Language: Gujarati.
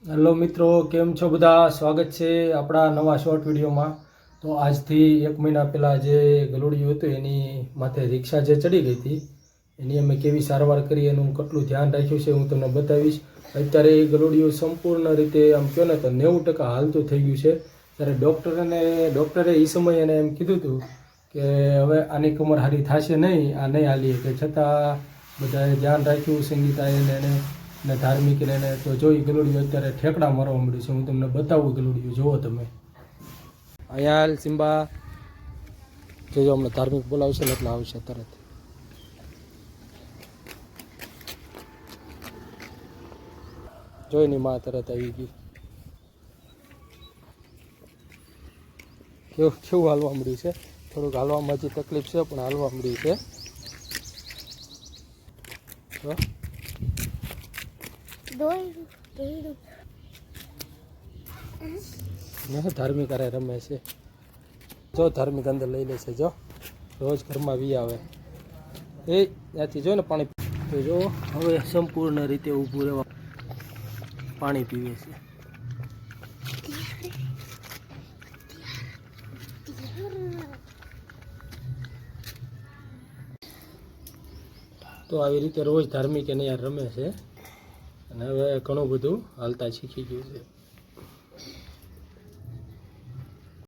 હેલો મિત્રો, કેમ છો બધા? સ્વાગત છે આપણા નવા શોર્ટ વિડીયોમાં. તો આજથી 1 મહિના પહેલાં જે ગલુડિયું હતું એની માથે રિક્ષા જે ચડી ગઈ હતી એની અમે કેવી સારવાર કરી, એનું કેટલું ધ્યાન રાખ્યું છે હું તમને બતાવીશ. અત્યારે એ ગલુડિયું સંપૂર્ણ રીતે આમ કહો ને તો 90% હાલતું થઈ ગયું છે. ત્યારે ડૉક્ટરે એ સમયે એને એમ કીધું હતું કે હવે આની કમર હારી થશે નહીં, આ નહીં હાલીએ. કે છતાં બધાએ ધ્યાન રાખ્યું, સંગીતાએ ને ધાર્મિક એને. તો જોઈ ગલુડિયું અત્યારે ઠેકડા મારવા મળ્યું છે. હું તમને બતાવું ગલુડિયું, જુઓ તમે. અહીંયા હાલ સિમ્બા, જોજો હમણાં ધાર્મિક બોલાવશે ને એટલે આવશે તરત. જોઈની માં તરત આવી ગઈ. કેવું હાલવા મળ્યું છે. થોડુંક હાલવામાં હજી તકલીફ છે પણ હાલવા મળ્યું છે. ધાર્મિક અરે રમે છે. જો ધાર્મિક અંદર લઈ લેશે. જો રોજ ઘરમાં વી આવે એ ત્યાંથી જો ને પાણી. તો જો હવે સંપૂર્ણ રીતે ઊભું રહેવા પાણી પીવે છે. તો આવી રીતે રોજ ધાર્મિક એને યાર રમે છે અને હવે ઘણું બધું હાલતા શીખી ગયું છે.